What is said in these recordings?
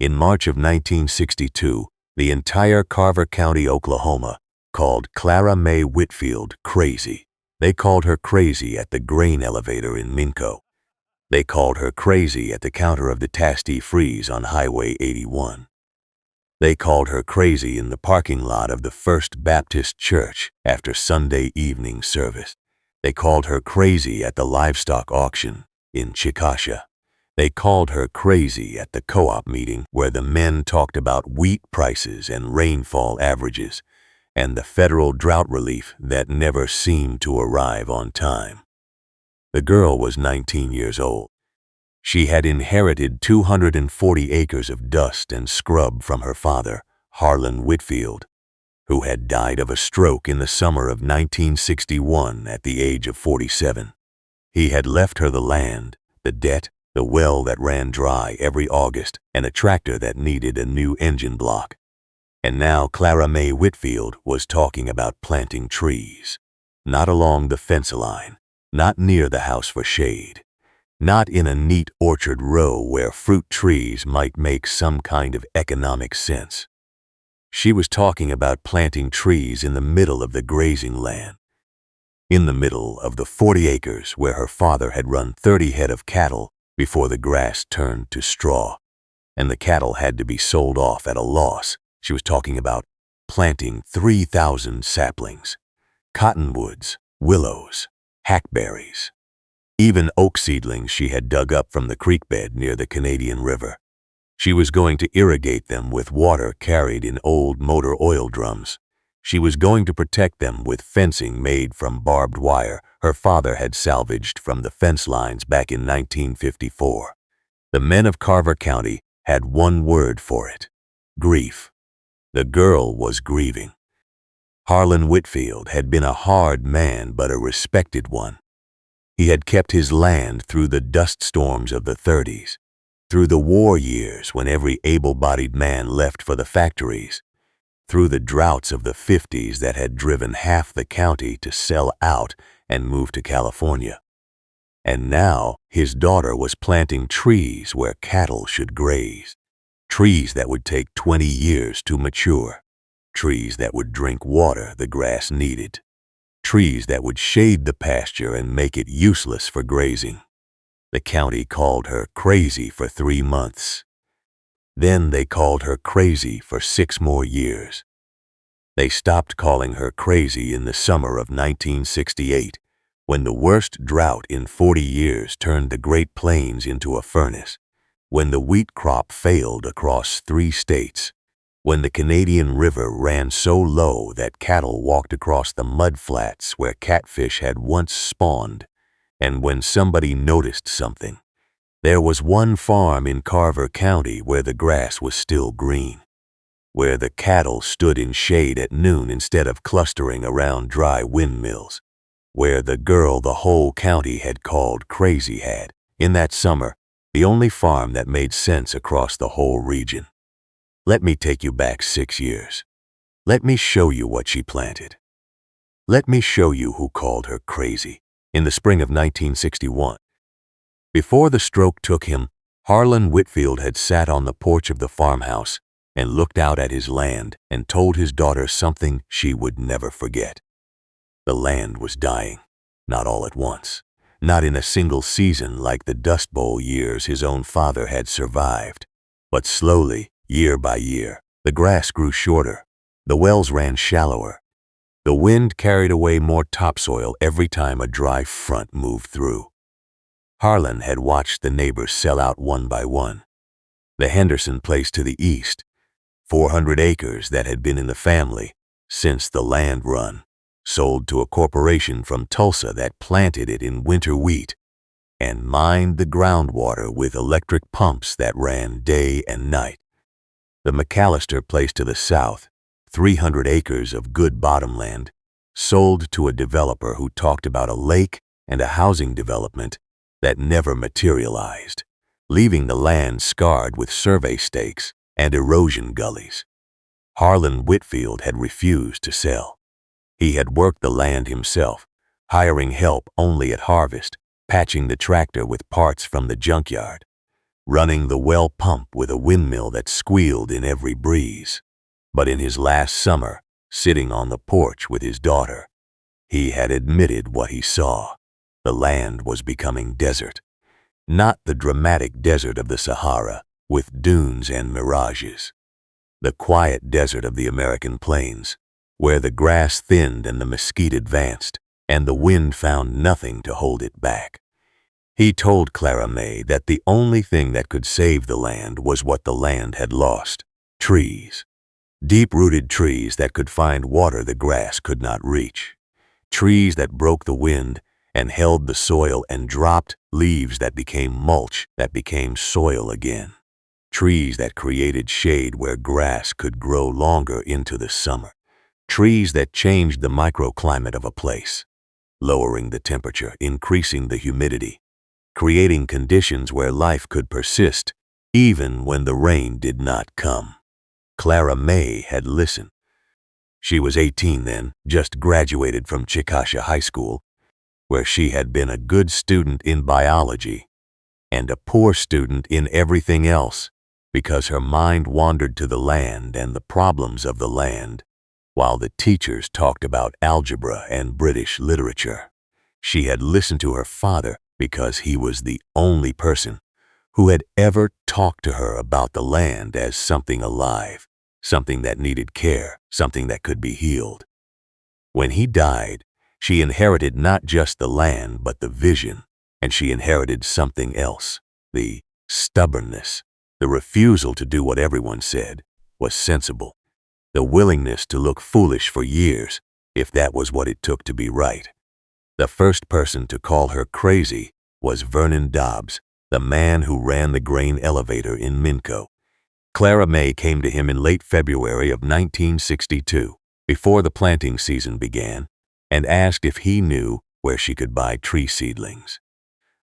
In March of 1962, the entire Carver County, Oklahoma, called Clara Mae Whitfield crazy. They called her crazy at the grain elevator in Minco. They called her crazy at the counter of the Tasty Freeze on Highway 81. They called her crazy in the parking lot of the First Baptist Church after Sunday evening service. They called her crazy at the livestock auction in Chickasha. They called her crazy at the co-op meeting where the men talked about wheat prices and rainfall averages and the federal drought relief that never seemed to arrive on time. The girl was 19 years old. She had inherited 240 acres of dust and scrub from her father, Harlan Whitfield, who had died of a stroke in the summer of 1961 at the age of 47. He had left her the land, the debt, the well that ran dry every August, and a tractor that needed a new engine block. And now Clara Mae Whitfield was talking about planting trees. Not along the fence line, not near the house for shade, not in a neat orchard row where fruit trees might make some kind of economic sense. She was talking about planting trees in the middle of the grazing land, in the middle of the 40 acres where her father had run 30 head of cattle before the grass turned to straw, and the cattle had to be sold off at a loss. She was talking about planting 3,000 saplings, cottonwoods, willows, hackberries, even oak seedlings she had dug up from the creek bed near the Canadian River. She was going to irrigate them with water carried in old motor oil drums. She was going to protect them with fencing made from barbed wire her father had salvaged from the fence lines back in 1954. The men of Carver County had one word for it: grief. The girl was grieving. Harlan Whitfield had been a hard man but a respected one. He had kept his land through the dust storms of the 30s, through the war years when every able-bodied man left for the factories, through the droughts of the 50s that had driven half the county to sell out and move to California. And now his daughter was planting trees where cattle should graze, trees that would take 20 years to mature, trees that would drink water the grass needed, trees that would shade the pasture and make it useless for grazing. The county called her crazy for 3 months. Then they called her crazy for 6 more years. They stopped calling her crazy in the summer of 1968, when the worst drought in 40 years turned the Great Plains into a furnace, when the wheat crop failed across 3 states, when the Canadian River ran so low that cattle walked across the mud flats where catfish had once spawned, and when somebody noticed something. There was one farm in Carver County where the grass was still green, where the cattle stood in shade at noon instead of clustering around dry windmills, where the girl the whole county had called crazy had, in that summer, the only farm that made sense across the whole region. Let me take you back 6 years. Let me show you what she planted. Let me show you who called her crazy in the spring of 1961. Before the stroke took him, Harlan Whitfield had sat on the porch of the farmhouse and looked out at his land and told his daughter something she would never forget. The land was dying, not all at once, not in a single season like the Dust Bowl years his own father had survived, but slowly, year by year. The grass grew shorter, the wells ran shallower, the wind carried away more topsoil every time a dry front moved through. Harlan had watched the neighbors sell out one by one. The Henderson place to the east, 400 acres that had been in the family since the land run, sold to a corporation from Tulsa that planted it in winter wheat and mined the groundwater with electric pumps that ran day and night. The McAllister place to the south, 300 acres of good bottomland, sold to a developer who talked about a lake and a housing development that never materialized, leaving the land scarred with survey stakes and erosion gullies. Harlan Whitfield had refused to sell. He had worked the land himself, hiring help only at harvest, patching the tractor with parts from the junkyard, running the well pump with a windmill that squealed in every breeze. But in his last summer, sitting on the porch with his daughter, he had admitted what he saw. The land was becoming desert. Not the dramatic desert of the Sahara, with dunes and mirages. The quiet desert of the American plains, where the grass thinned and the mesquite advanced, and the wind found nothing to hold it back. He told Clara Mae that the only thing that could save the land was what the land had lost: trees. Deep-rooted trees that could find water the grass could not reach. Trees that broke the wind and held the soil and dropped leaves that became mulch, that became soil again. Trees that created shade where grass could grow longer into the summer. Trees that changed the microclimate of a place, lowering the temperature, increasing the humidity, creating conditions where life could persist even when the rain did not come. Clara Mae had listened. She was 18 then, just graduated from Chickasha High School, where she had been a good student in biology and a poor student in everything else, because her mind wandered to the land and the problems of the land, while the teachers talked about algebra and British literature. She had listened to her father because he was the only person who had ever talked to her about the land as something alive, something that needed care, something that could be healed. When he died, she inherited not just the land but the vision, and she inherited something else: the stubbornness, the refusal to do what everyone said was sensible, the willingness to look foolish for years if that was what it took to be right. The first person to call her crazy was Vernon Dobbs, the man who ran the grain elevator in Minco. Clara Mae came to him in late February of 1962, before the planting season began, and asked if he knew where she could buy tree seedlings.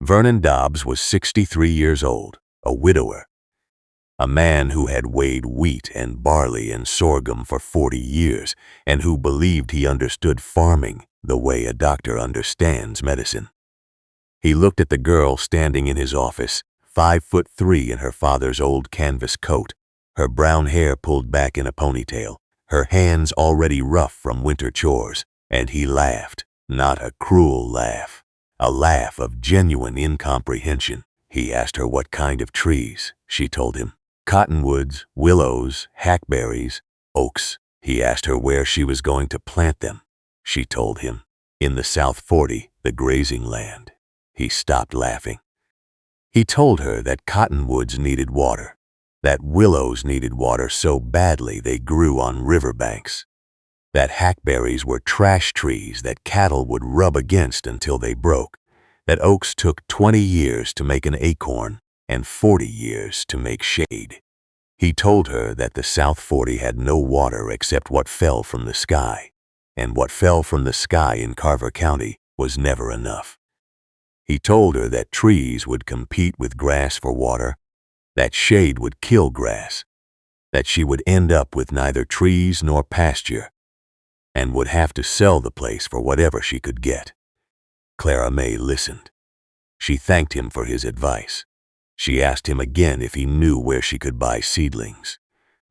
Vernon Dobbs was 63 years old, a widower, a man who had weighed wheat and barley and sorghum for 40 years, and who believed he understood farming the way a doctor understands medicine. He looked at the girl standing in his office, 5'3" in her father's old canvas coat, her brown hair pulled back in a ponytail, her hands already rough from winter chores, and he laughed, not a cruel laugh, a laugh of genuine incomprehension. He asked her what kind of trees. She told him. Cottonwoods, willows, hackberries, oaks. He asked her where she was going to plant them. She told him. In the South 40, the grazing land. He stopped laughing. He told her that cottonwoods needed water, that willows needed water so badly they grew on riverbanks, that hackberries were trash trees that cattle would rub against until they broke, that oaks took 20 years to make an acorn and 40 years to make shade. He told her that the South 40 had no water except what fell from the sky, and what fell from the sky in Carver County was never enough. He told her that trees would compete with grass for water, that shade would kill grass, that she would end up with neither trees nor pasture, and would have to sell the place for whatever she could get. Clara Mae listened. She thanked him for his advice. She asked him again if he knew where she could buy seedlings.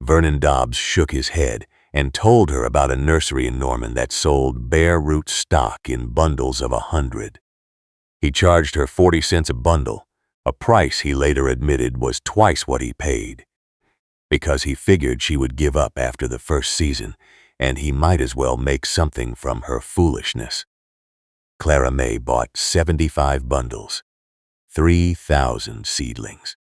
Vernon Dobbs shook his head and told her about a nursery in Norman that sold bare root stock in bundles of 100. He charged her 40 cents a bundle, a price he later admitted was twice what he paid, because he figured she would give up after the first season, and he might as well make something from her foolishness. Clara Mae bought 75 bundles, 3,000 seedlings.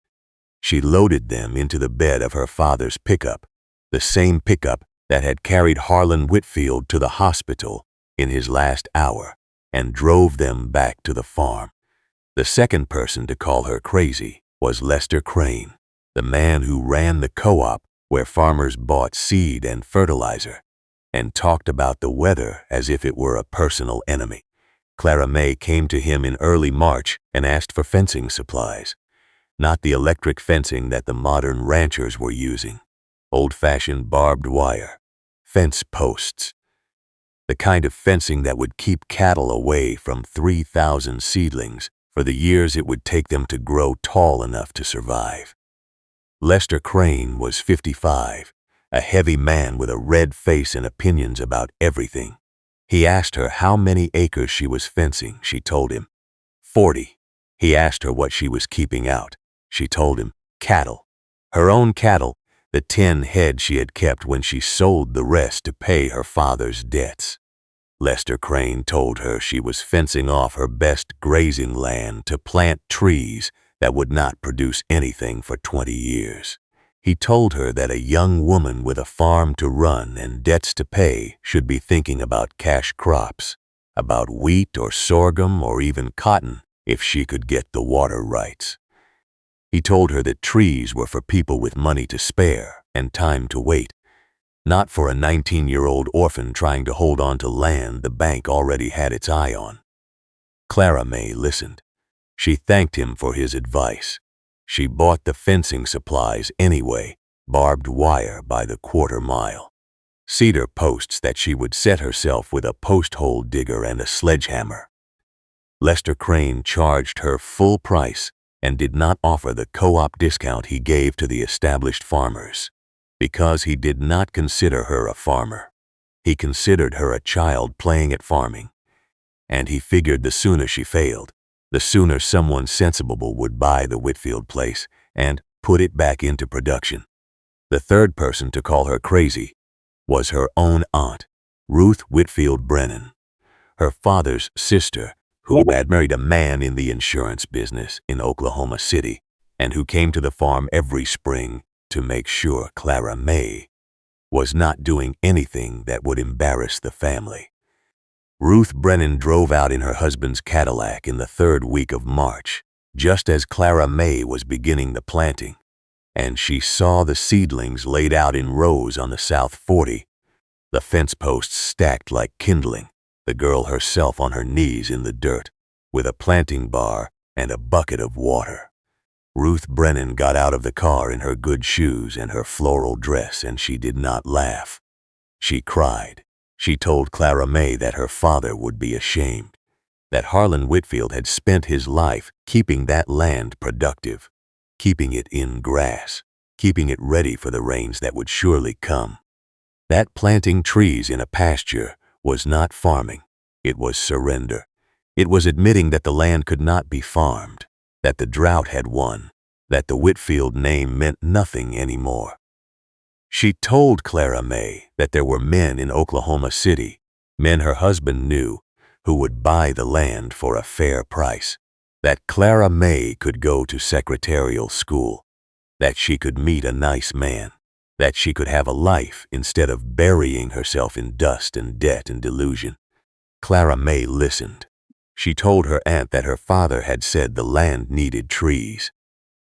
She loaded them into the bed of her father's pickup, the same pickup that had carried Harlan Whitfield to the hospital in his last hour, and drove them back to the farm. The second person to call her crazy was Lester Crane, the man who ran the co-op where farmers bought seed and fertilizer, and talked about the weather as if it were a personal enemy. Clara Mae came to him in early March and asked for fencing supplies, not the electric fencing that the modern ranchers were using, old-fashioned barbed wire, fence posts, the kind of fencing that would keep cattle away from 3,000 seedlings for the years it would take them to grow tall enough to survive. Lester Crane was 55, a heavy man with a red face and opinions about everything. He asked her how many acres she was fencing. She told him 40. He asked her what she was keeping out. She told him cattle. Her own cattle, the 10 head she had kept when she sold the rest to pay her father's debts. Lester Crane told her she was fencing off her best grazing land to plant trees that would not produce anything for 20 years. He told her that a young woman with a farm to run and debts to pay should be thinking about cash crops, about wheat or sorghum or even cotton if she could get the water rights. He told her that trees were for people with money to spare and time to wait, not for a 19-year-old orphan trying to hold on to land the bank already had its eye on. Clara Mae listened. She thanked him for his advice. She bought the fencing supplies anyway, barbed wire by the quarter mile, cedar posts that she would set herself with a post hole digger and a sledgehammer. Lester Crane charged her full price and did not offer the co-op discount he gave to the established farmers, because he did not consider her a farmer. He considered her a child playing at farming, and he figured the sooner she failed, the sooner someone sensible would buy the Whitfield place and put it back into production. The third person to call her crazy was her own aunt, Ruth Whitfield Brennan, her father's sister, who had married a man in the insurance business in Oklahoma City and who came to the farm every spring to make sure Clara Mae was not doing anything that would embarrass the family. Ruth Brennan drove out in her husband's Cadillac in the 3rd week of March, just as Clara Mae was beginning the planting, and she saw the seedlings laid out in rows on the South 40, the fence posts stacked like kindling, the girl herself on her knees in the dirt, with a planting bar and a bucket of water. Ruth Brennan got out of the car in her good shoes and her floral dress, and she did not laugh. She cried. She told Clara Mae that her father would be ashamed, that Harlan Whitfield had spent his life keeping that land productive, keeping it in grass, keeping it ready for the rains that would surely come. That planting trees in a pasture was not farming, it was surrender. It was admitting that the land could not be farmed, that the drought had won, that the Whitfield name meant nothing anymore. She told Clara Mae that there were men in Oklahoma City, men her husband knew, who would buy the land for a fair price, that Clara Mae could go to secretarial school, that she could meet a nice man, that she could have a life instead of burying herself in dust and debt and delusion. Clara Mae listened. She told her aunt that her father had said the land needed trees.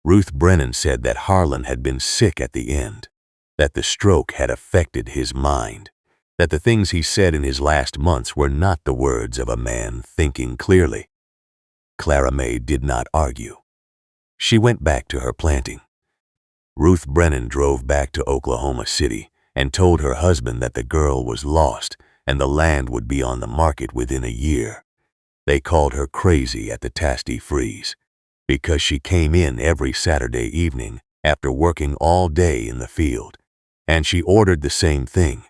Ruth Brennan said that Harlan had been sick at the end, that the stroke had affected his mind, that the things he said in his last months were not the words of a man thinking clearly. Clara Mae did not argue. She went back to her planting. Ruth Brennan drove back to Oklahoma City and told her husband that the girl was lost and the land would be on the market within a year. They called her crazy at the Tasty Freeze because she came in every Saturday evening after working all day in the field, and she ordered the same thing,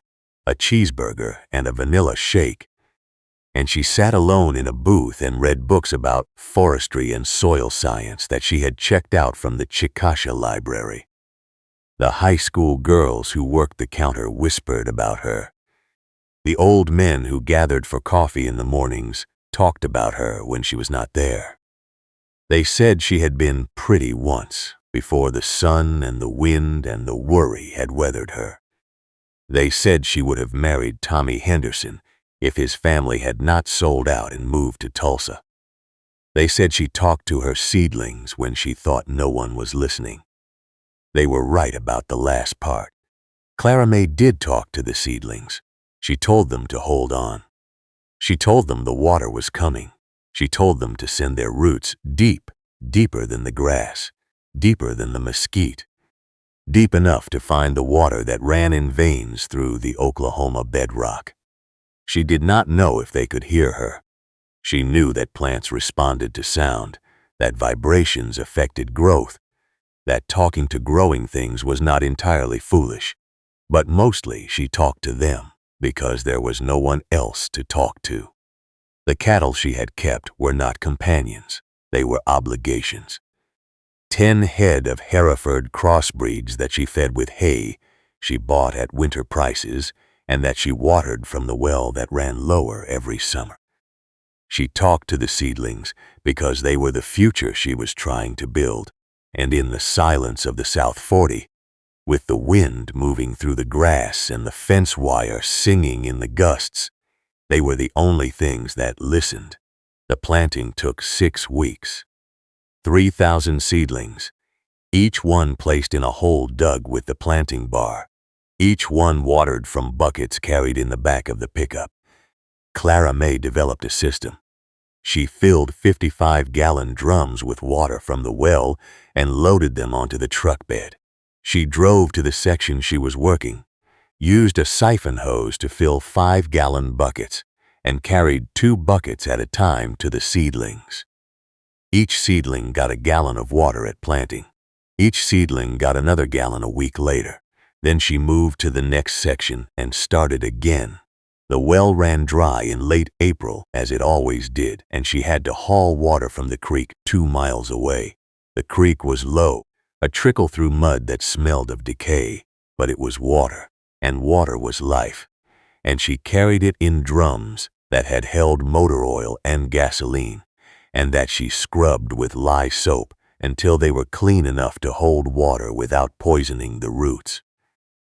a cheeseburger and a vanilla shake, and she sat alone in a booth and read books about forestry and soil science that she had checked out from the Chickasha library. The high school girls who worked the counter whispered about her. The old men who gathered for coffee in the mornings talked about her when she was not there. They said she had been pretty once, before the sun and the wind and the worry had weathered her. They said she would have married Tommy Henderson if his family had not sold out and moved to Tulsa. They said she talked to her seedlings when she thought no one was listening. They were right about the last part. Clara Mae did talk to the seedlings. She told them to hold on. She told them the water was coming. She told them to send their roots deep, deeper than the grass, deeper than the mesquite, deep enough to find the water that ran in veins through the Oklahoma bedrock. She did not know if they could hear her. She knew that plants responded to sound, that vibrations affected growth, that talking to growing things was not entirely foolish, but mostly she talked to them because there was no one else to talk to. The cattle she had kept were not companions, they were obligations. 10 head of Hereford crossbreeds that she fed with hay she bought at winter prices and that she watered from the well that ran lower every summer. She talked to the seedlings because they were the future she was trying to build, and in the silence of the South 40, with the wind moving through the grass and the fence wire singing in the gusts, they were the only things that listened. The planting took 6 weeks. 3,000 seedlings, each one placed in a hole dug with the planting bar, each one watered from buckets carried in the back of the pickup. Clara Mae developed a system. She filled 55-gallon drums with water from the well and loaded them onto the truck bed. She drove to the section she was working, used a siphon hose to fill 5-gallon buckets, and carried 2 buckets at a time to the seedlings. Each seedling got a gallon of water at planting. Each seedling got another gallon a week later. Then she moved to the next section and started again. The well ran dry in late April, as it always did, and she had to haul water from the creek 2 miles away. The creek was low, a trickle through mud that smelled of decay, but it was water, and water was life, and she carried it in drums that had held motor oil and gasoline, and that she scrubbed with lye soap until they were clean enough to hold water without poisoning the roots.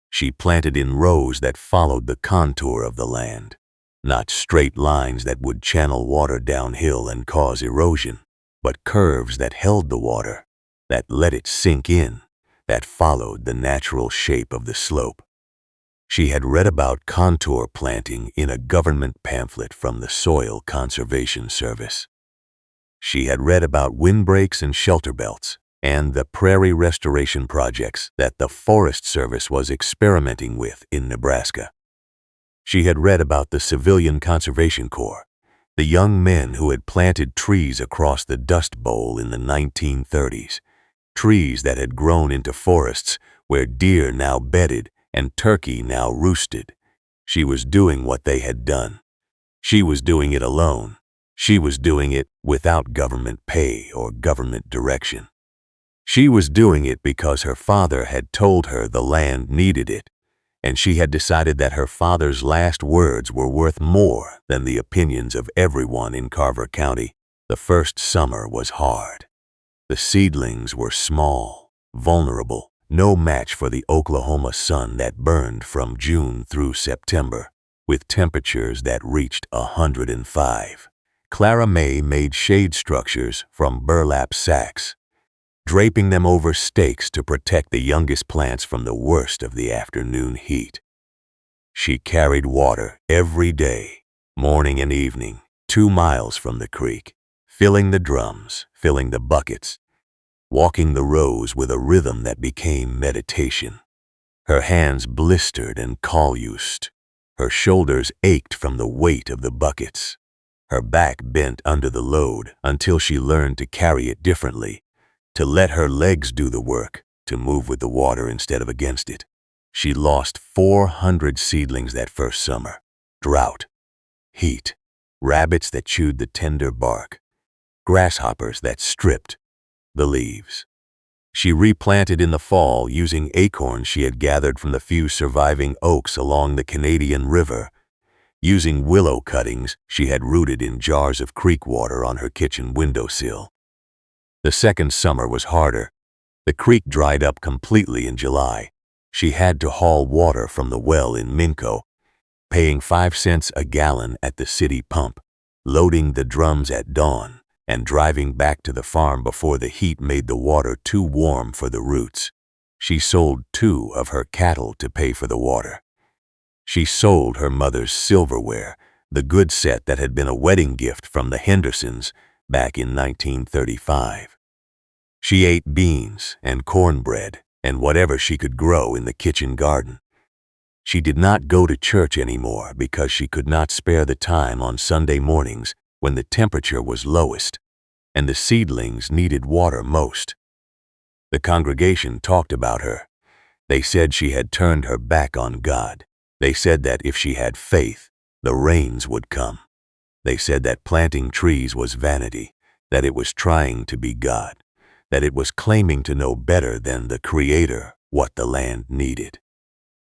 She planted in rows that followed the contour of the land, not straight lines that would channel water downhill and cause erosion, but curves that held the water, that let it sink in, that followed the natural shape of the slope. She had read about contour planting in a government pamphlet from the Soil Conservation Service. She had read about windbreaks and shelter belts and the prairie restoration projects that the Forest Service was experimenting with in Nebraska. She had read about the Civilian Conservation Corps, the young men who had planted trees across the Dust Bowl in the 1930s, trees that had grown into forests where deer now bedded and turkey now roosted. She was doing what they had done. She was doing it alone. She was doing it without government pay or government direction. She was doing it because her father had told her the land needed it, and she had decided that her father's last words were worth more than the opinions of everyone in Carver County. The first summer was hard. The seedlings were small, vulnerable, no match for the Oklahoma sun that burned from June through September, with temperatures that reached 105. Clara Mae made shade structures from burlap sacks, draping them over stakes to protect the youngest plants from the worst of the afternoon heat. She carried water every day, morning and evening, 2 miles from the creek, filling the drums, filling the buckets, walking the rows with a rhythm that became meditation. Her hands blistered and caulloused. Her shoulders ached from the weight of the buckets. Her back bent under the load until she learned to carry it differently, to let her legs do the work, to move with the water instead of against it. She lost 400 seedlings that first summer. Drought, heat, rabbits that chewed the tender bark, grasshoppers that stripped the leaves. She replanted in the fall using acorns she had gathered from the few surviving oaks along the Canadian River, using willow cuttings she had rooted in jars of creek water on her kitchen windowsill. The second summer was harder. The creek dried up completely in July. She had to haul water from the well in Minco, paying 5 cents a gallon at the city pump, loading the drums at dawn, and driving back to the farm before the heat made the water too warm for the roots. She sold 2 of her cattle to pay for the water. She sold her mother's silverware, the good set that had been a wedding gift from the Hendersons back in 1935. She ate beans and cornbread and whatever she could grow in the kitchen garden. She did not go to church anymore because she could not spare the time on Sunday mornings when the temperature was lowest. and the seedlings needed water most. The congregation talked about her. They said she had turned her back on God. They said that if she had faith, the rains would come. They said that planting trees was vanity, that it was trying to be God, that it was claiming to know better than the Creator what the land needed.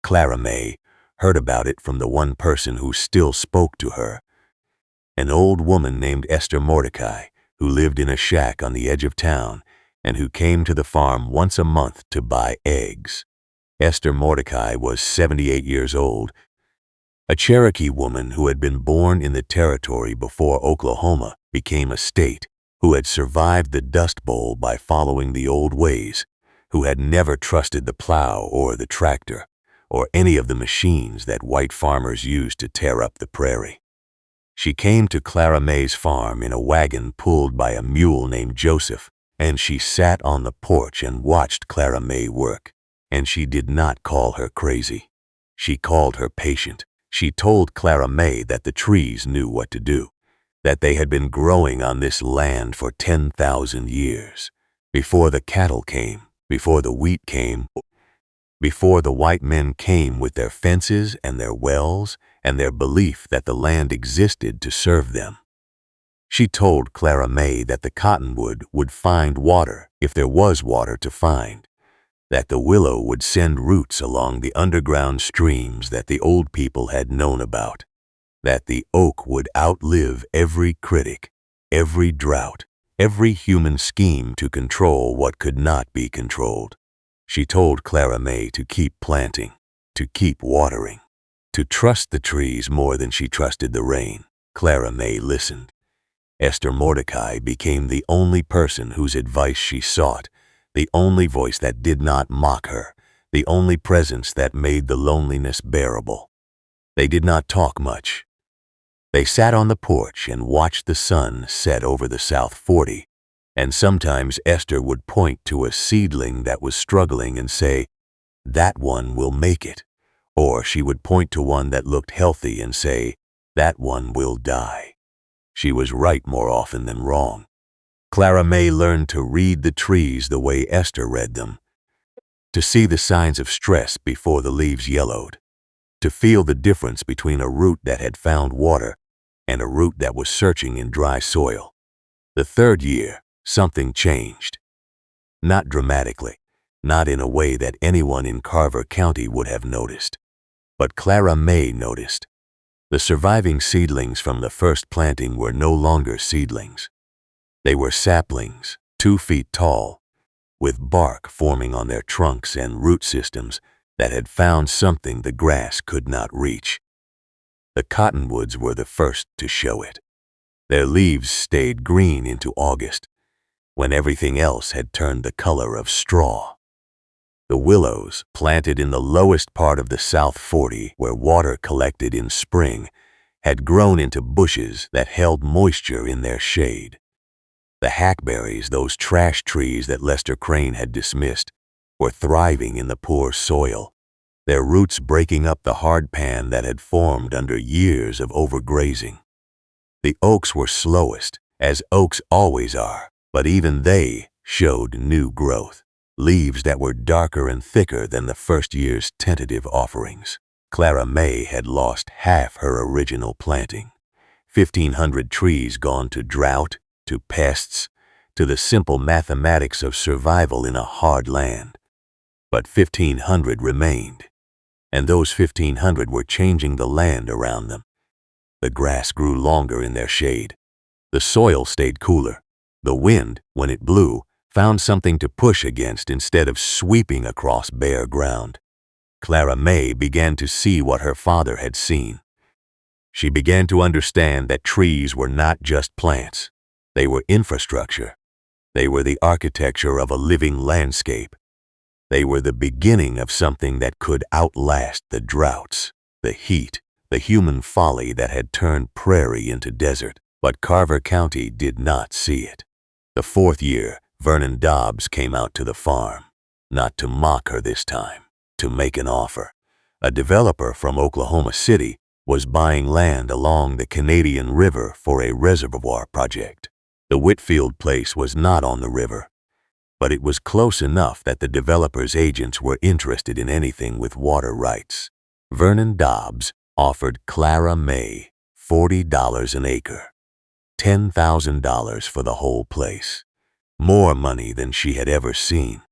Clara Mae heard about it from the one person who still spoke to her, an old woman named Esther Mordecai, who lived in a shack on the edge of town and who came to the farm once a month to buy eggs. Esther Mordecai was 78 years old, a Cherokee woman who had been born in the territory before Oklahoma became a state, who had survived the Dust Bowl by following the old ways, who had never trusted the plow or the tractor, or any of the machines that white farmers used to tear up the prairie. She came to Clara Mae's farm in a wagon pulled by a mule named Joseph, and she sat on the porch and watched Clara Mae work. And she did not call her crazy. She called her patient. She told Clara Mae that the trees knew what to do, that they had been growing on this land for 10,000 years, before the cattle came, before the wheat came, before the white men came with their fences and their wells and their belief that the land existed to serve them. She told Clara Mae that the cottonwood would find water if there was water to find, that the willow would send roots along the underground streams that the old people had known about, that the oak would outlive every critic, every drought, every human scheme to control what could not be controlled. She told Clara Mae to keep planting, to keep watering, to trust the trees more than she trusted the rain. Clara Mae listened. Esther Mordecai became the only person whose advice she sought, the only voice that did not mock her, the only presence that made the loneliness bearable. They did not talk much. They sat on the porch and watched the sun set over the South 40, and sometimes Esther would point to a seedling that was struggling and say, "That one will make it," or she would point to one that looked healthy and say, "That one will die." She was right more often than wrong. Clara Mae learned to read the trees the way Esther read them, to see the signs of stress before the leaves yellowed, to feel the difference between a root that had found water and a root that was searching in dry soil. The third year, something changed. Not dramatically, not in a way that anyone in Carver County would have noticed. But Clara Mae noticed. The surviving seedlings from the first planting were no longer seedlings. They were saplings, 2 feet tall, with bark forming on their trunks and root systems that had found something the grass could not reach. The cottonwoods were the first to show it. Their leaves stayed green into August, when everything else had turned the color of straw. The willows, planted in the lowest part of the South 40, where water collected in spring, had grown into bushes that held moisture in their shade. The hackberries, those trash trees that Lester Crane had dismissed, were thriving in the poor soil, their roots breaking up the hard pan that had formed under years of overgrazing. The oaks were slowest, as oaks always are, but even they showed new growth, leaves that were darker and thicker than the first year's tentative offerings. Clara Mae had lost half her original planting. 1,500 trees gone to drought, to pests, to the simple mathematics of survival in a hard land. But 1,500 remained, and those 1,500 were changing the land around them. The grass grew longer in their shade. The soil stayed cooler. The wind, when it blew, found something to push against instead of sweeping across bare ground. Clara Mae began to see what her father had seen. She began to understand that trees were not just plants. They were infrastructure. They were the architecture of a living landscape. They were the beginning of something that could outlast the droughts, the heat, the human folly that had turned prairie into desert. But Carver County did not see it. The 4th year, Vernon Dobbs came out to the farm, not to mock her this time, to make an offer. A developer from Oklahoma City was buying land along the Canadian River for a reservoir project. The Whitfield place was not on the river, but it was close enough that the developer's agents were interested in anything with water rights. Vernon Dobbs offered Clara Mae $40 an acre, $10,000 for the whole place. More money than she had ever seen.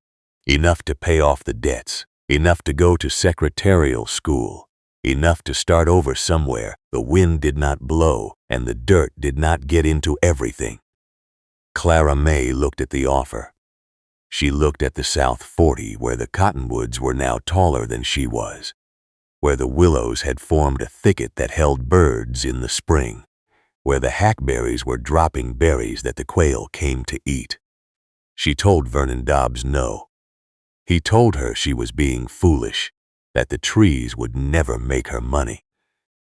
Enough to pay off the debts, enough to go to secretarial school, enough to start over somewhere the wind did not blow and the dirt did not get into everything. Clara Mae looked at the offer. She looked at the South 40 where the cottonwoods were now taller than she was, where the willows had formed a thicket that held birds in the spring, where the hackberries were dropping berries that the quail came to eat. She told Vernon Dobbs no. He told her she was being foolish, that the trees would never make her money,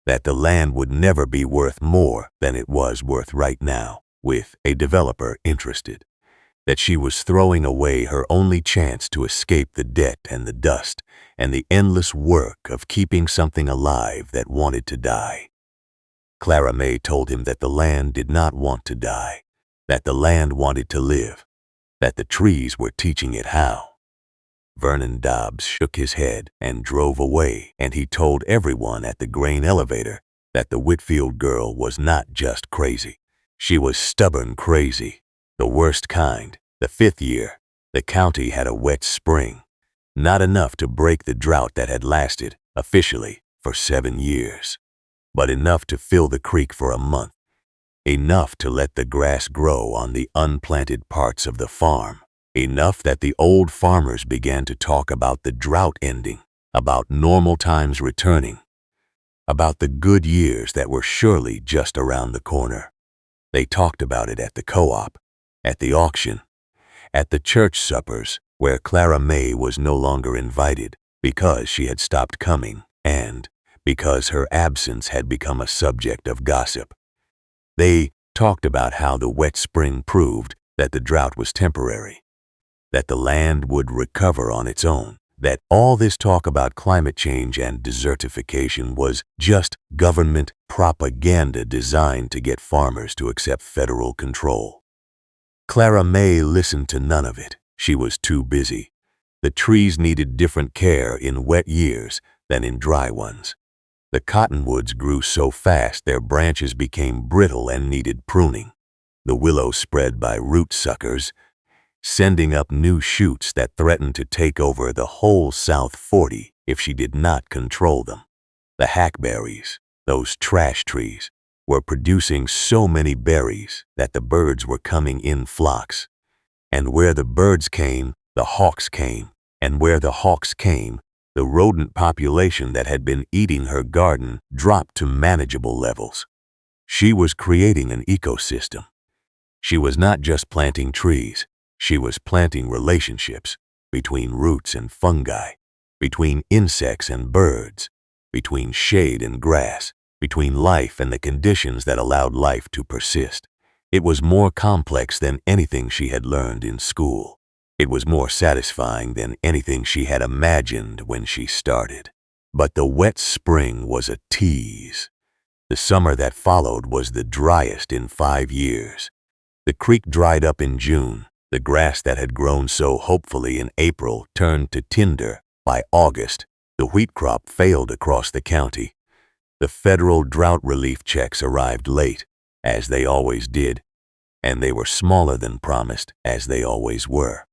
that the land would never be worth more than it was worth right now, with a developer interested, that she was throwing away her only chance to escape the debt and the dust and the endless work of keeping something alive that wanted to die. Clara Mae told him that the land did not want to die, that the land wanted to live, that the trees were teaching it how. Vernon Dobbs shook his head and drove away, and he told everyone at the grain elevator that the Whitfield girl was not just crazy. She was stubborn crazy, the worst kind. The 5th year, the county had a wet spring, not enough to break the drought that had lasted, officially, for 7 years, but enough to fill the creek for a month, enough to let the grass grow on the unplanted parts of the farm, enough that the old farmers began to talk about the drought ending, about normal times returning, about the good years that were surely just around the corner. They talked about it at the co-op, at the auction, at the church suppers where Clara Mae was no longer invited because she had stopped coming and because her absence had become a subject of gossip. They talked about how the wet spring proved that the drought was temporary, that the land would recover on its own, that all this talk about climate change and desertification was just government propaganda designed to get farmers to accept federal control. Clara Mae listened to none of it. She was too busy. The trees needed different care in wet years than in dry ones. The cottonwoods grew so fast their branches became brittle and needed pruning. The willows spread by root suckers, sending up new shoots that threatened to take over the whole South 40 if she did not control them. The hackberries, those trash trees, were producing so many berries that the birds were coming in flocks. And where the birds came, the hawks came. And where the hawks came, the rodent population that had been eating her garden dropped to manageable levels. She was creating an ecosystem. She was not just planting trees. She was planting relationships between roots and fungi, between insects and birds, between shade and grass, between life and the conditions that allowed life to persist. It was more complex than anything she had learned in school. It was more satisfying than anything she had imagined when she started. But the wet spring was a tease. The summer that followed was the driest in 5 years. The creek dried up in June. The grass that had grown so hopefully in April turned to tinder. By August, the wheat crop failed across the county. The federal drought relief checks arrived late, as they always did, and they were smaller than promised, as they always were.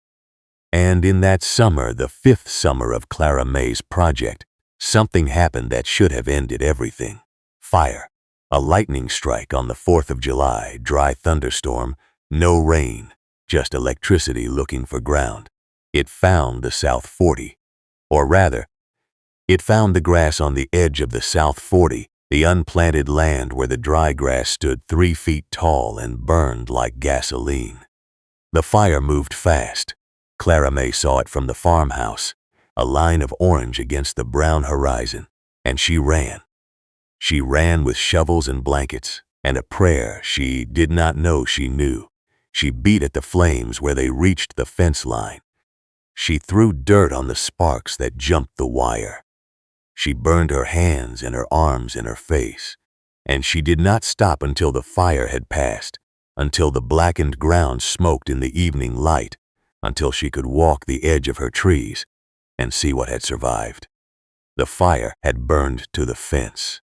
And in that summer, the 5th summer of Clara Mae's project, something happened that should have ended everything. Fire. A lightning strike on the 4th of July, dry thunderstorm, no rain, just electricity looking for ground. It found the South 40, or rather, it found the grass on the edge of the South 40, the unplanted land where the dry grass stood 3 feet tall and burned like gasoline. The fire moved fast. Clara Mae saw it from the farmhouse, a line of orange against the brown horizon, and she ran. She ran with shovels and blankets, and a prayer she did not know she knew. She beat at the flames where they reached the fence line. She threw dirt on the sparks that jumped the wire. She burned her hands and her arms and her face, and she did not stop until the fire had passed, until the blackened ground smoked in the evening light, until she could walk the edge of her trees and see what had survived. The fire had burned to the fence.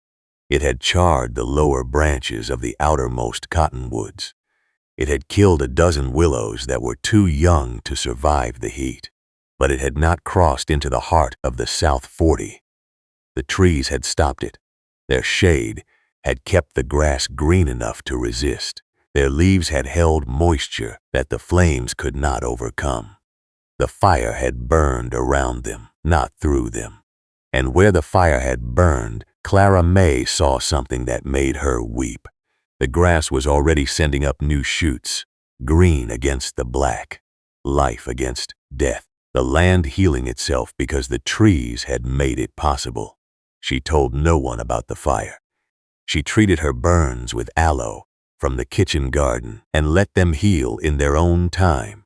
It had charred the lower branches of the outermost cottonwoods. It had killed a dozen willows that were too young to survive the heat. But it had not crossed into the heart of the South 40. The trees had stopped it. Their shade had kept the grass green enough to resist. Their leaves had held moisture that the flames could not overcome. The fire had burned around them, not through them. And where the fire had burned, Clara Mae saw something that made her weep. The grass was already sending up new shoots, green against the black, life against death. The land healing itself because the trees had made it possible. She told no one about the fire. She treated her burns with aloe from the kitchen garden and let them heal in their own time.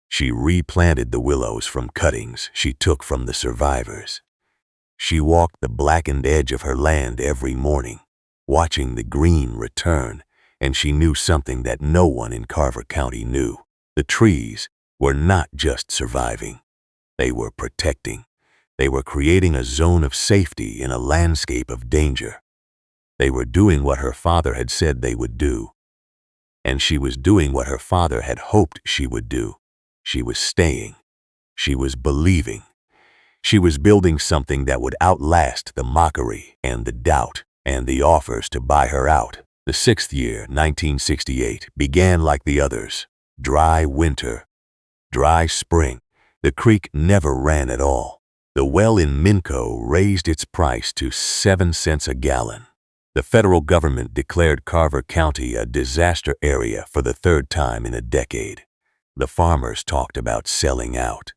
She replanted the willows from cuttings she took from the survivors. She walked the blackened edge of her land every morning, watching the green return, and she knew something that no one in Carver County knew. The trees were not just surviving. They were protecting. They were creating a zone of safety in a landscape of danger. They were doing what her father had said they would do. And she was doing what her father had hoped she would do. She was staying. She was believing. She was building something that would outlast the mockery and the doubt and the offers to buy her out. The sixth year, 1968, began like the others. Dry winter, dry spring. The creek never ran at all. The well in Minco raised its price to 7 cents a gallon. The federal government declared Carver County a disaster area for the third time in a decade. The farmers talked about selling out.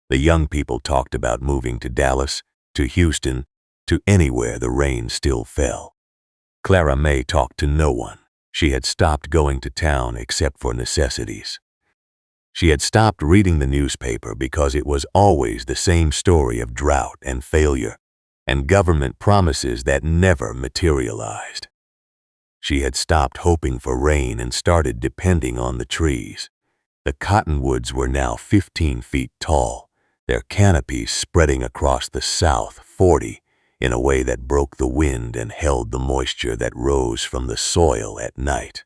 The young people talked about moving to Dallas, to Houston, to anywhere the rain still fell. Clara Mae talked to no one. She had stopped going to town except for necessities. She had stopped reading the newspaper because it was always the same story of drought and failure and government promises that never materialized. She had stopped hoping for rain and started depending on the trees. The cottonwoods were now 15 feet tall, their canopies spreading across the South 40 in a way that broke the wind and held the moisture that rose from the soil at night.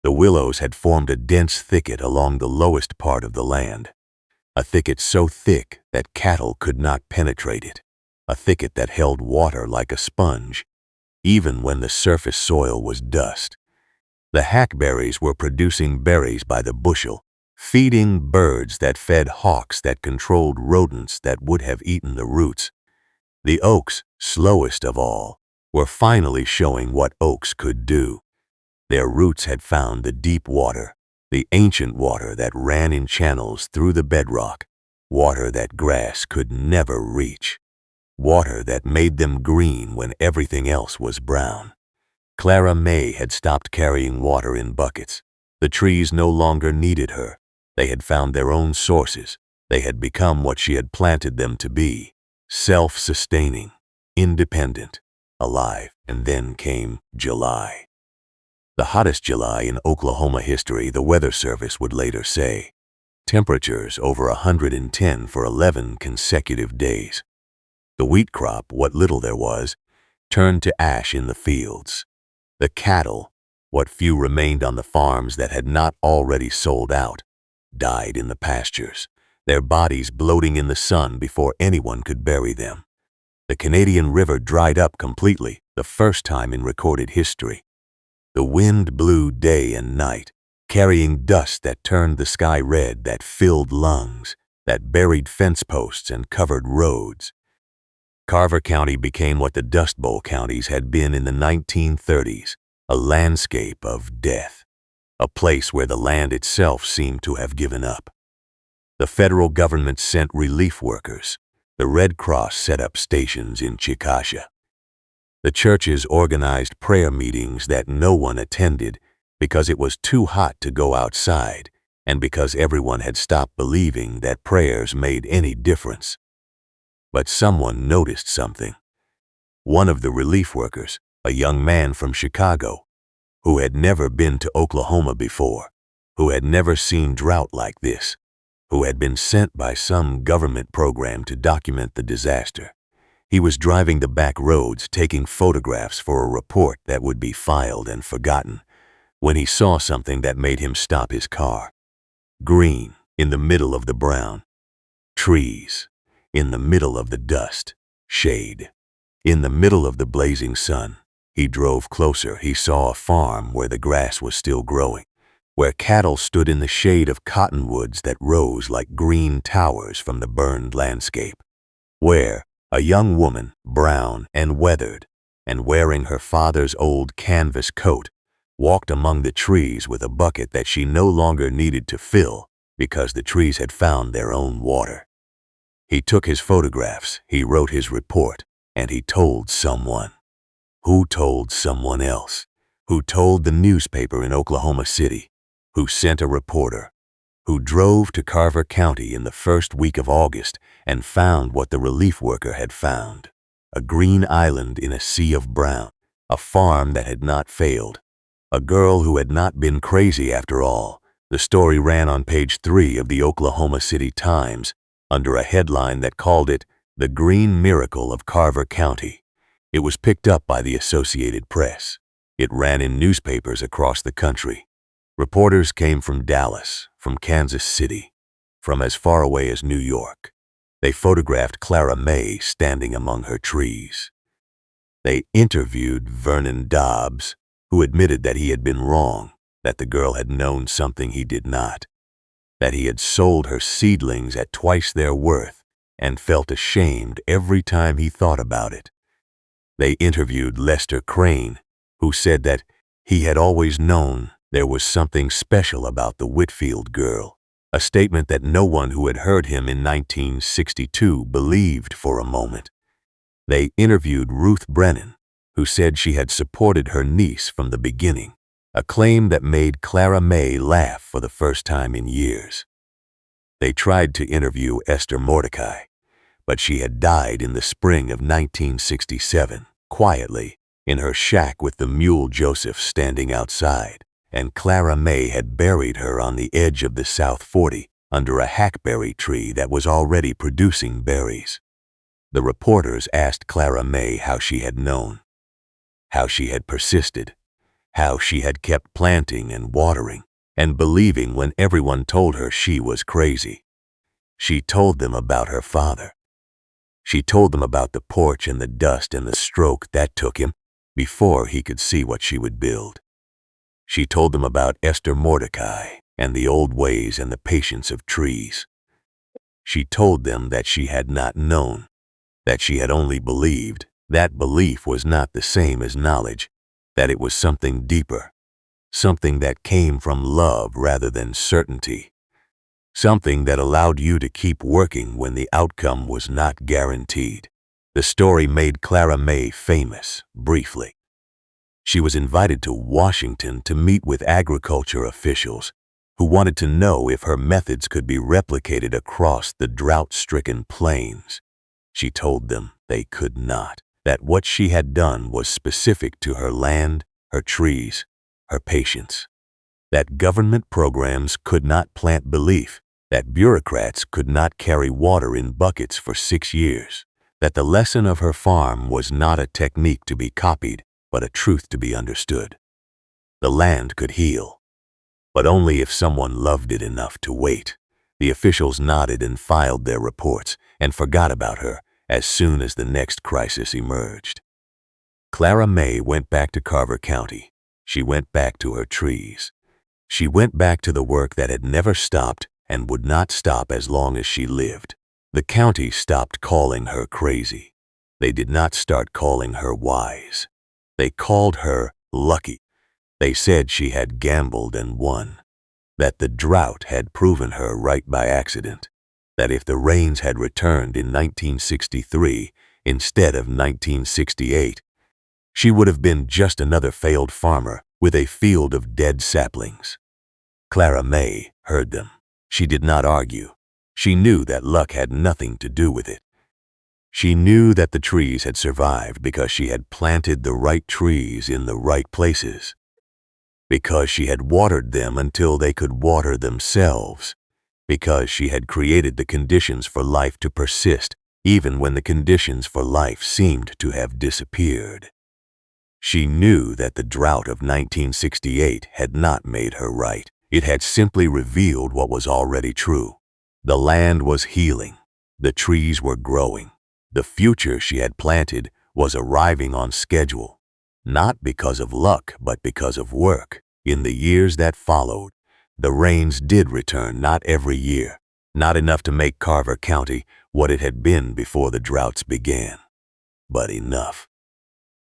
The willows had formed a dense thicket along the lowest part of the land, a thicket so thick that cattle could not penetrate it, a thicket that held water like a sponge, even when the surface soil was dust. The hackberries were producing berries by the bushel, feeding birds that fed hawks that controlled rodents that would have eaten the roots. The oaks, slowest of all, were finally showing what oaks could do. Their roots had found the deep water, the ancient water that ran in channels through the bedrock, water that grass could never reach, water that made them green when everything else was brown. Clara Mae had stopped carrying water in buckets. The trees no longer needed her. They had found their own sources. They had become what she had planted them to be, self-sustaining, independent, alive. And then came July. The hottest July in Oklahoma history, the Weather Service would later say. Temperatures over 110 for 11 consecutive days. The wheat crop, what little there was, turned to ash in the fields. The cattle, what few remained on the farms that had not already sold out, died in the pastures, their bodies bloating in the sun before anyone could bury them. The Canadian River dried up completely, the first time in recorded history. The wind blew day and night, carrying dust that turned the sky red, that filled lungs, that buried fence posts and covered roads. Carver County became what the Dust Bowl counties had been in the 1930s, a landscape of death, a place where the land itself seemed to have given up. The federal government sent relief workers. The Red Cross set up stations in Chickasha. The churches organized prayer meetings that no one attended because it was too hot to go outside and because everyone had stopped believing that prayers made any difference. But someone noticed something. One of the relief workers, a young man from Chicago, who had never been to Oklahoma before, who had never seen drought like this, who had been sent by some government program to document the disaster. He was driving the back roads, taking photographs for a report that would be filed and forgotten, when he saw something that made him stop his car. Green in the middle of the brown. Trees in the middle of the dust. Shade in the middle of the blazing sun. He drove closer. He saw a farm where the grass was still growing, where cattle stood in the shade of cottonwoods that rose like green towers from the burned landscape, where a young woman, brown and weathered, and wearing her father's old canvas coat, walked among the trees with a bucket that she no longer needed to fill because the trees had found their own water. He took his photographs, he wrote his report, and he told someone. Who told someone else? Who told the newspaper in Oklahoma City? Who sent a reporter? Who drove to Carver County in the first week of August and found what the relief worker had found? A green island in a sea of brown, a farm that had not failed, a girl who had not been crazy after all. The story ran on page 3 of the Oklahoma City Times under a headline that called it "The Green Miracle of Carver County." It was picked up by the Associated Press. It ran in newspapers across the country. Reporters came from Dallas, from Kansas City, from as far away as New York. They photographed Clara Mae standing among her trees. They interviewed Vernon Dobbs, who admitted that he had been wrong, that the girl had known something he did not, that he had sold her seedlings at twice their worth and felt ashamed every time he thought about it. They interviewed Lester Crane, who said that he had always known there was something special about the Whitfield girl, a statement that no one who had heard him in 1962 believed for a moment. They interviewed Ruth Brennan, who said she had supported her niece from the beginning, a claim that made Clara Mae laugh for the first time in years. They tried to interview Esther Mordecai, but she had died in the spring of 1967, quietly, in her shack with the mule Joseph standing outside, and Clara Mae had buried her on the edge of the South 40 under a hackberry tree that was already producing berries. The reporters asked Clara Mae how she had known, how she had persisted, how she had kept planting and watering and believing when everyone told her she was crazy. She told them about her father. She told them about the porch and the dust and the stroke that took him before he could see what she would build. She told them about Esther Mordecai and the old ways and the patience of trees. She told them that she had not known, that she had only believed. That belief was not the same as knowledge, that it was something deeper, something that came from love rather than certainty, something that allowed you to keep working when the outcome was not guaranteed. The story made Clara Mae famous, briefly. She was invited to Washington to meet with agriculture officials who wanted to know if her methods could be replicated across the drought-stricken plains. She told them they could not, that what she had done was specific to her land, her trees, her patience, that government programs could not plant belief, that bureaucrats could not carry water in buckets for 6 years, that the lesson of her farm was not a technique to be copied, but a truth to be understood. The land could heal, but only if someone loved it enough to wait. The officials nodded and filed their reports and forgot about her as soon as the next crisis emerged. Clara Mae went back to Carver County. She went back to her trees. She went back to the work that had never stopped and would not stop as long as she lived. The county stopped calling her crazy. They did not start calling her wise. They called her lucky. They said she had gambled and won, that the drought had proven her right by accident, that if the rains had returned in 1963 instead of 1968, she would have been just another failed farmer with a field of dead saplings. Clara Mae heard them. She did not argue. She knew that luck had nothing to do with it. She knew that the trees had survived because she had planted the right trees in the right places. because she had watered them until they could water themselves, because she had created the conditions for life to persist even when the conditions for life seemed to have disappeared. She knew that the drought of 1968 had not made her right. It had simply revealed what was already true. The land was healing. The trees were growing. The future she had planted was arriving on schedule, not because of luck, but because of work. In the years that followed, the rains did return, not every year, not enough to make Carver County what it had been before the droughts began, but enough.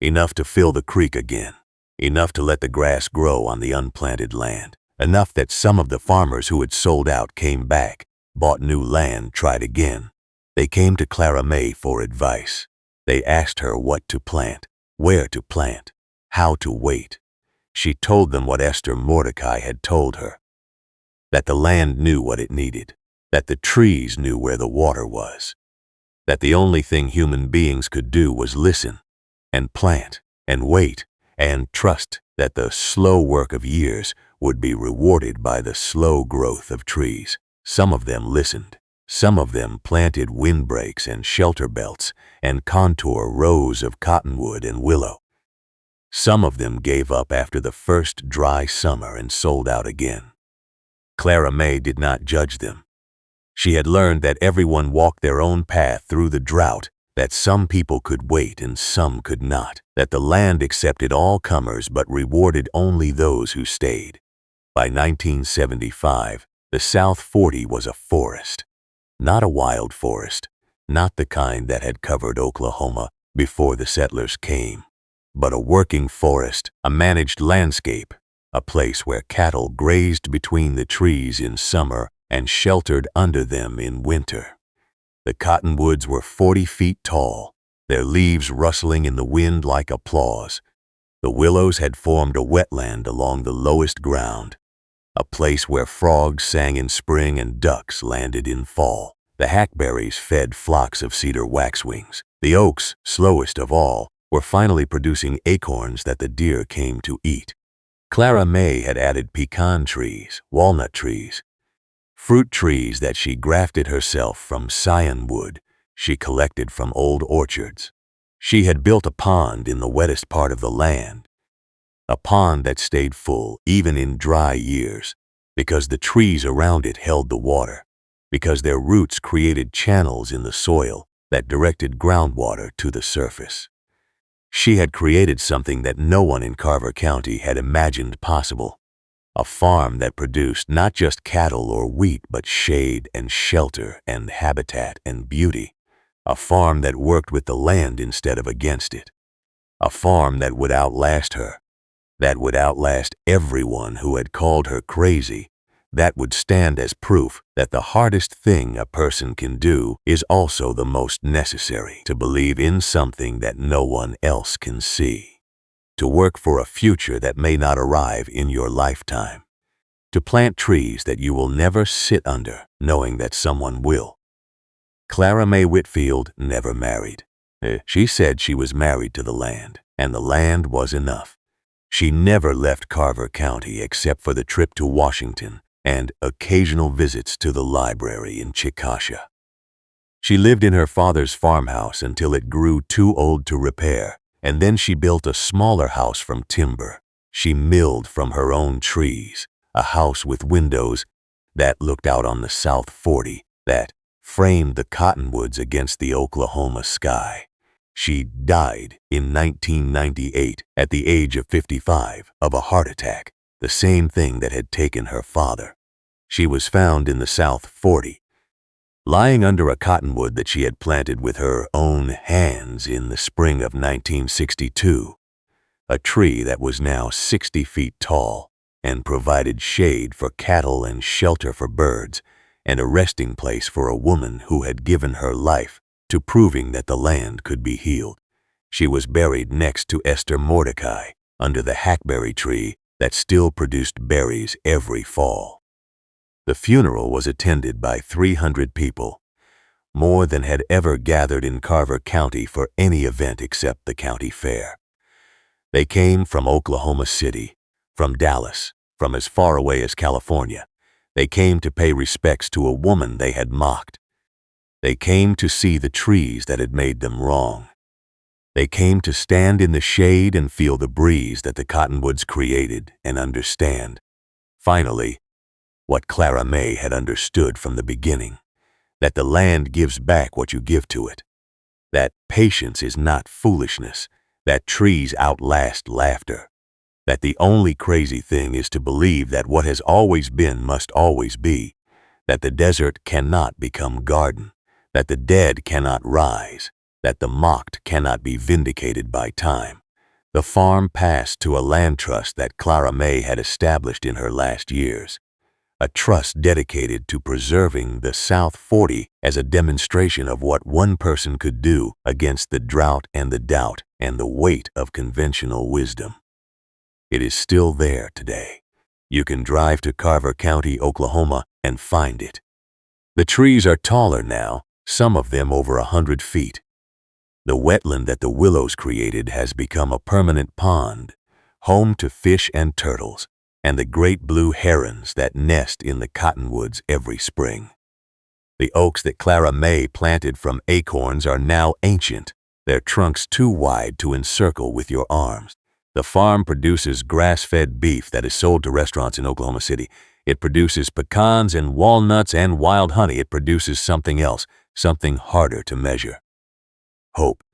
Enough to fill the creek again, enough to let the grass grow on the unplanted land, enough that some of the farmers who had sold out came back, bought new land, tried again. They came to Clara Mae for advice. They asked her what to plant, where to plant, how to wait. She told them what Esther Mordecai had told her, that the land knew what it needed, that the trees knew where the water was, that the only thing human beings could do was listen and plant and wait and trust that the slow work of years would be rewarded by the slow growth of trees. Some of them listened. Some of them planted windbreaks and shelter belts and contour rows of cottonwood and willow. Some of them gave up after the first dry summer and sold out again. Clara Mae did not judge them. She had learned that everyone walked their own path through the drought, that some people could wait and some could not, that the land accepted all comers but rewarded only those who stayed. By 1975, the South 40 was a forest. Not a wild forest, not the kind that had covered Oklahoma before the settlers came, but a working forest, a managed landscape, a place where cattle grazed between the trees in summer and sheltered under them in winter. The cottonwoods were 40 feet tall, their leaves rustling in the wind like applause. The willows had formed a wetland along the lowest ground, a place where frogs sang in spring and ducks landed in fall. The hackberries fed flocks of cedar waxwings. The oaks, slowest of all, were finally producing acorns that the deer came to eat. Clara Mae had added pecan trees, walnut trees, fruit trees that she grafted herself from scion wood she collected from old orchards. She had built a pond in the wettest part of the land, a pond that stayed full even in dry years, because the trees around it held the water, because their roots created channels in the soil that directed groundwater to the surface. She had created something that no one in Carver County had imagined possible, a farm that produced not just cattle or wheat, but shade and shelter and habitat and beauty, a farm that worked with the land instead of against it, a farm that would outlast her, that would outlast everyone who had called her crazy, that would stand as proof that the hardest thing a person can do is also the most necessary, to believe in something that no one else can see, to work for a future that may not arrive in your lifetime, to plant trees that you will never sit under, knowing that someone will. Clara Mae Whitfield never married. She said she was married to the land, and the land was enough. She never left Carver County except for the trip to Washington and occasional visits to the library in Chickasha. She lived in her father's farmhouse until it grew too old to repair, and then she built a smaller house from timber. She milled from her own trees, a house with windows that looked out on the South 40, that framed the cottonwoods against the Oklahoma sky. She died in 1998 at the age of 55 of a heart attack, the same thing that had taken her father. She was found in the South 40, lying under a cottonwood that she had planted with her own hands in the spring of 1962, a tree that was now 60 feet tall and provided shade for cattle and shelter for birds and a resting place for a woman who had given her life to proving that the land could be healed. She was buried next to Esther Mordecai under the hackberry tree that still produced berries every fall. The funeral was attended by 300 people, more than had ever gathered in Carver County for any event except the county fair. They came from Oklahoma City, from Dallas, from as far away as California. They came to pay respects to a woman they had mocked. They came to see the trees that had made them wrong. They came to stand in the shade and feel the breeze that the cottonwoods created and understand, finally, what Clara Mae had understood from the beginning, that the land gives back what you give to it, that patience is not foolishness, that trees outlast laughter, that the only crazy thing is to believe that what has always been must always be, that the desert cannot become garden, that the dead cannot rise, that the mocked cannot be vindicated by time. The farm passed to a land trust that Clara Mae had established in her last years, a trust dedicated to preserving the South 40 as a demonstration of what one person could do against the drought and the doubt and the weight of conventional wisdom. It is still there today. You can drive to Carver County, Oklahoma, and find it. The trees are taller now, some of them over 100 feet. The wetland that the willows created has become a permanent pond, home to fish and turtles, and the great blue herons that nest in the cottonwoods every spring. The oaks that Clara Mae planted from acorns are now ancient, their trunks too wide to encircle with your arms. The farm produces grass-fed beef that is sold to restaurants in Oklahoma City. It produces pecans and walnuts and wild honey. It produces something else, something harder to measure. Hope.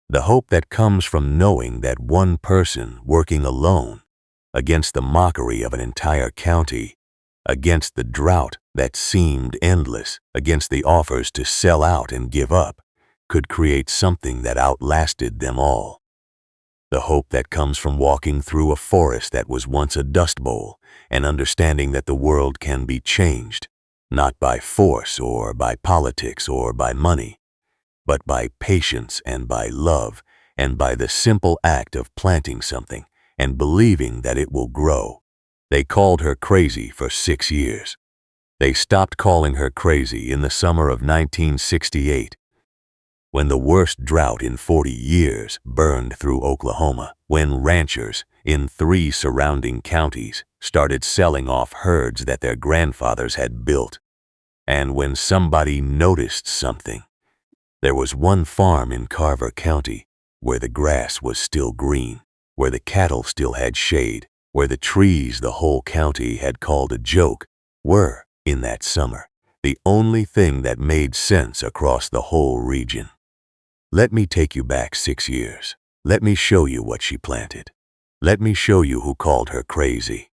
The hope that comes from knowing that one person working alone, against the mockery of an entire county, against the drought that seemed endless, against the offers to sell out and give up, could create something that outlasted them all. The hope that comes from walking through a forest that was once a dust bowl and understanding that the world can be changed, not by force or by politics or by money, but by patience and by love and by the simple act of planting something and believing that it will grow. They called her crazy for 6 years. They stopped calling her crazy in the summer of 1968, when the worst drought in 40 years burned through Oklahoma, when ranchers in 3 surrounding counties started selling off herds that their grandfathers had built, and when somebody noticed something. There was one farm in Carver County where the grass was still green, where the cattle still had shade, where the trees the whole county had called a joke were, in that summer, the only thing that made sense across the whole region. Let me take you back 6 years. Let me show you what she planted. Let me show you who called her crazy.